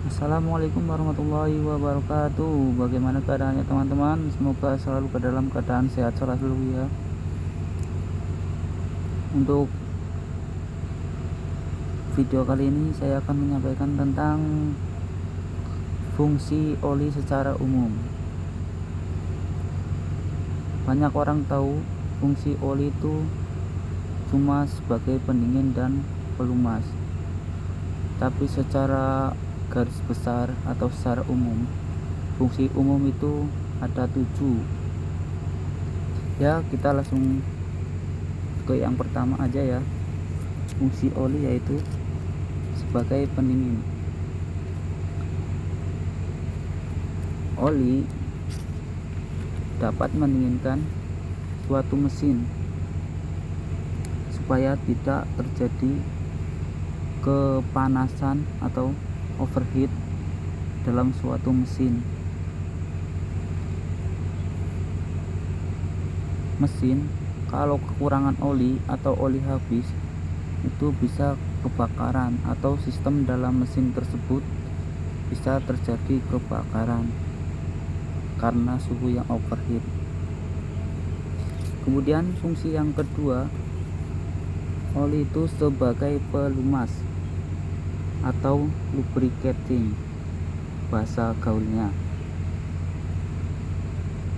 Assalamualaikum warahmatullahi wabarakatuh. Bagaimana keadaannya teman-teman? Semoga selalu ke dalam keadaan sehat selalu ya. Untuk video kali ini saya akan menyampaikan tentang fungsi oli secara umum. Banyak orang tahu fungsi oli itu cuma sebagai pendingin dan pelumas. Tapi secara garis besar atau secara umum, fungsi umum itu ada 7. Ya, kita langsung ke yang pertama aja ya. Fungsi oli yaitu sebagai pendingin. Oli dapat mendinginkan suatu mesin supaya tidak terjadi kepanasan atau overheat dalam suatu mesin. Kalau kekurangan oli atau oli habis, itu bisa kebakaran atau sistem dalam mesin tersebut bisa terjadi kebakaran karena suhu yang overheat. Kemudian fungsi yang kedua, oli itu sebagai pelumas atau lubricating bahasa gaulnya.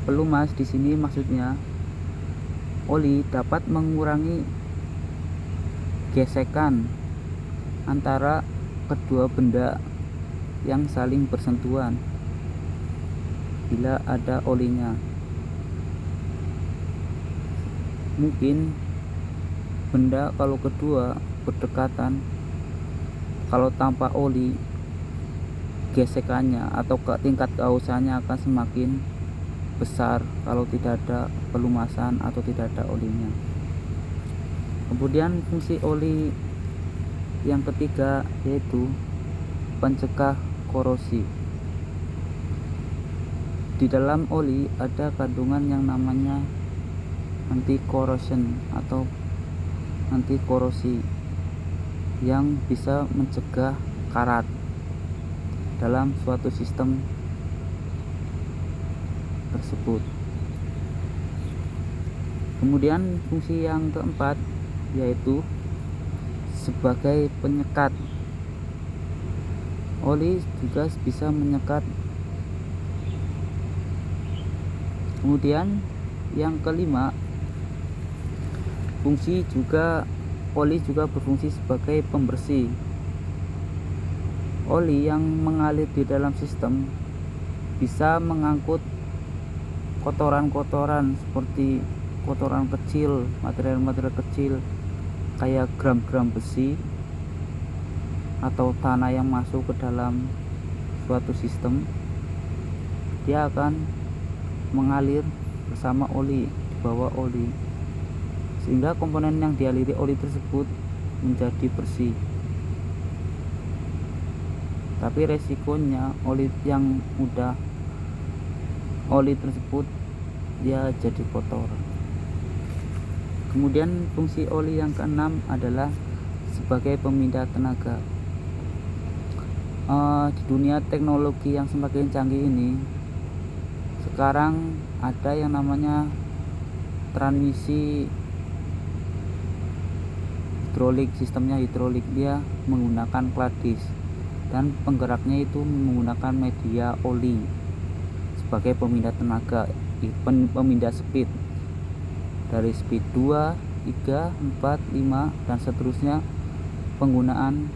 Pelumas di sini maksudnya oli dapat mengurangi gesekan antara kedua benda yang saling bersentuhan bila ada olinya. Mungkin benda kalau kedua berdekatan, kalau tanpa oli, gesekannya atau tingkat kehausannya akan semakin besar kalau tidak ada pelumasan atau tidak ada olinya. Kemudian fungsi oli yang ketiga yaitu pencegah korosi. Di dalam oli ada kandungan yang namanya anti corrosion atau anti korosi yang bisa mencegah karat dalam suatu sistem tersebut. Kemudian fungsi yang keempat yaitu sebagai penyekat. Oli juga bisa menyekat. Kemudian yang kelima, oli juga berfungsi sebagai pembersih. Oli yang mengalir di dalam sistem bisa mengangkut kotoran-kotoran seperti kotoran kecil, material-material kecil kayak gram-gram besi atau tanah yang masuk ke dalam suatu sistem. Dia akan mengalir bersama oli, di bawah oli, sehingga komponen yang dialiri oli tersebut menjadi bersih. Tapi resikonya oli tersebut dia jadi kotor. Kemudian fungsi oli yang keenam adalah sebagai pemindah tenaga. Di dunia teknologi yang semakin canggih ini, sekarang ada yang namanya transmisi hidrolik. Sistemnya hidrolik, dia menggunakan kladis dan penggeraknya itu menggunakan media oli sebagai pemindah tenaga, pemindah speed dari speed 2, 3, 4, 5 dan seterusnya. Penggunaan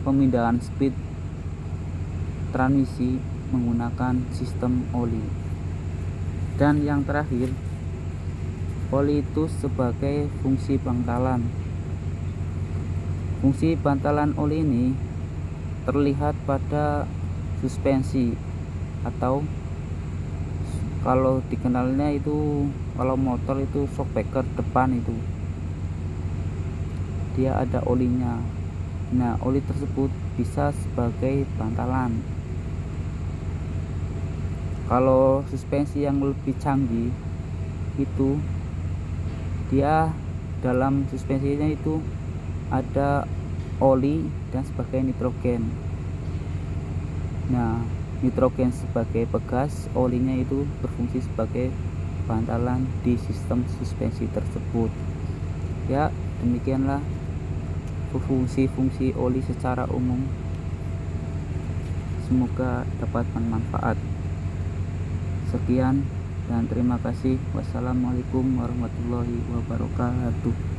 pemindahan speed transmisi menggunakan sistem oli. Dan yang terakhir, oli itu sebagai fungsi bantalan. Fungsi bantalan oli ini terlihat pada suspensi atau kalau dikenalnya itu kalau motor itu shockbreaker depan itu dia ada olinya. Nah, oli tersebut bisa sebagai bantalan. Kalau suspensi yang lebih canggih itu dia dalam suspensinya itu ada oli dan sebagai nitrogen. Nah, nitrogen sebagai pegas, olinya itu berfungsi sebagai bantalan di sistem suspensi tersebut. Ya, demikianlah fungsi-fungsi oli secara umum. Semoga dapat bermanfaat. Sekian dan terima kasih. Wassalamualaikum warahmatullahi wabarakatuh.